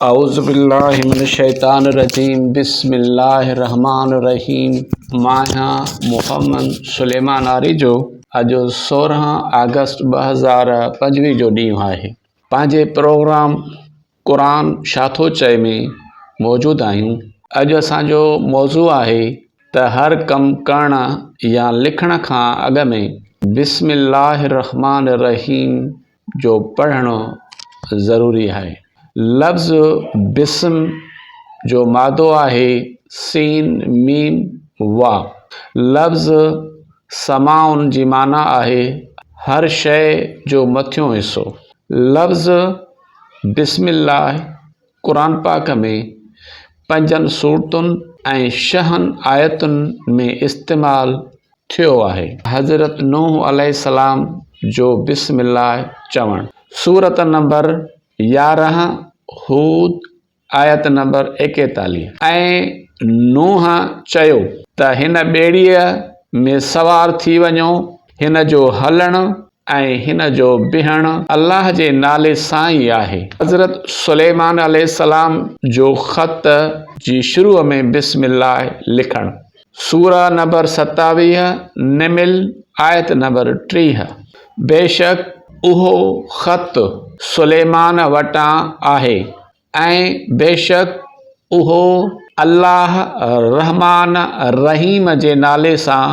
औज़ुबिल्लाहि मिनश्शैतानिर्रजीम बिस्मिल्लाहिर्रहमानिर्रहीम। मां मोहम्मद सुलेमान आरिजो। अॼु 16 अगस्त 2025 जो ॾींहुं आहे। पंहिंजे प्रोग्राम क़ुरान छा थो चए में मौजूदु आहियूं। अॼु असांजो मौज़ू आहे त हर कमु करण या लिखण खां अॻु में बिस्मिल्लाहिर्रहमानिर्रहीम जो पढ़णु ज़रूरी आहे। लफ़्ज़ बिस्म जो मादो आहे सीन मीम वा। लफ़्ज़ समाउन जी माना आहे हर शइ जो मथियों हिसो। लफ़्ज़ बिस्मिल्लाह क़ुरान पाक में 5 सूरतुनि ऐं 6 आयतुनि में इस्तेमालु थियो आहे। हज़रत नूह अलैहिस्सलाम जो बिस्मिल्लाह चवणु। सूरत नंबर 11 हूद आयत नंबर 41। ऐं नूह चयो त हिन ॿेड़ीअ में सवार थी वञो, हिन जो हलणु ऐं हिन जो बीहणु अल्लाह जे नाले सां ई आहे। हज़रत सुलेमान अलैहिस्सलाम जो ख़त जी शुरूअ में बिस्मिल्लाह लिखणु। सूरा नंबर 27 निमिल आयत नंबर 30। बेशक उहो ख़त सुलेमान वटां आहे ऐं बेशक उहो अल्लाह रहमान रहीम जे नाले सां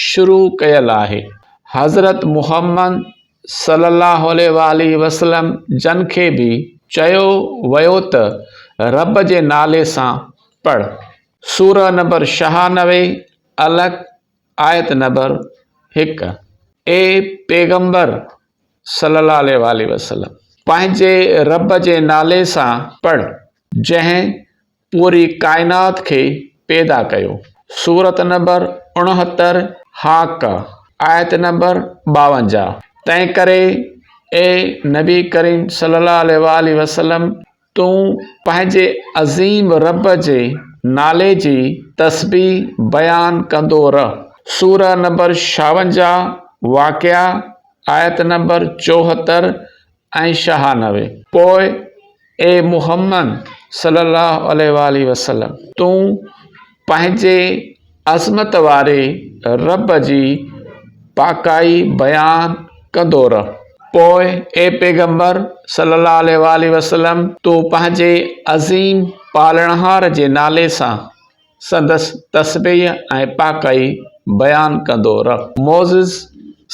शुरू कयल आहे। हज़रत मुहम्मद सल्लल्लाहु अलैहि वसल्लम जन खे बि चयो वियो त रब जे नाले सां पढ़। सूरा नंबर 96 अलग आयत नंबर 1। ए पैगंबर सल्लल्लाहु अलैहि वसल्लम पंहिंजे रब जे नाले सां पढ़ जंहिं पूरी काइनात खे पैदा कयो। सूरत नंबर 69 हाक़ आयत नंबर 52। तंहिं करे ए नबी करीम सल्लल्लाहु अलैहि वसल्लम तूं पंहिंजे अज़ीम रब जे नाले जी तस्बीह बयान कंदो रह। सूरा नंबर 56 वाक़िया आयत नंबर 74 ऐं 96। पोइ ए मुहम्मद सल्लल्लाहु अलैहि वसल्लम तूं पंहिंजे अज़मत वारे रब जी पाकाई बयान कंदो रह। पोइ ए पैगंबर सल्लल्लाहु अलैहि वसल्लम तूं पंहिंजे अज़ीम पालणहार जे नाले सां संदसि तस्बीह ऐं पाकाई बयान कंदो रह। मोज़िज़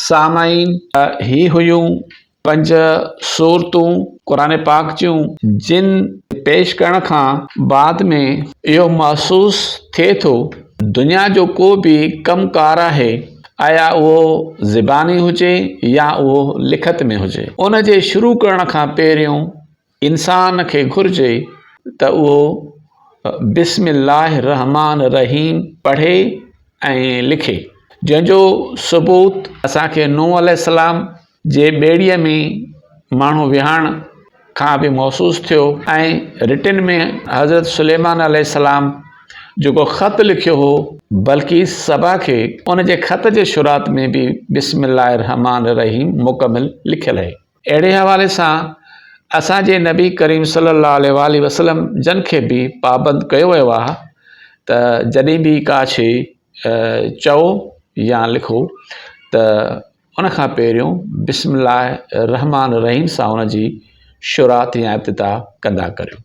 सामाईन, ही हुयूं 5 सूरतूं क़ुरान पाक जूं जिन पेश करण खां बाद में इहो महसूस थिए थो दुनिया जो को बि कमकार आहे, आया उहो ज़बानी हुजे या उहो लिखत में हुजे, उन जे शुरू करण खां पहिरियों इंसान खे घुर्जे त उहो बिस्मिल्लाहिर्रहमानिर्रहीम पढ़े ऐं लिखे, जंहिंजो सबूत असांखे नूह अलैहिस्सलाम जे ॿेड़ीअ में माण्हू विहाण खां बि महसूस थियो ऐं रिटिन में हज़रत सुलेमान अलैहिस्सलाम जेको ख़त लिखियो हो बल्कि सभा खे, उन जे ख़त जे शुरूआत में बि बिस्मिल्लाहिर्रहमानिर्रहीम मुकमिल लिखियल आहे। अहिड़े हवाले सां असांजे नबी करीम सल्लल्लाहु अलैहि वसल्लम जन खे बि पाबंद कयो वियो आहे त जॾहिं बि का शइ चओ या लिखो त उन खां पहिरियों बिस्मिल्लाहिर्रहमानिर्रहीम सां उन जी शुरूआत या इब्तिदा कंदा करियो।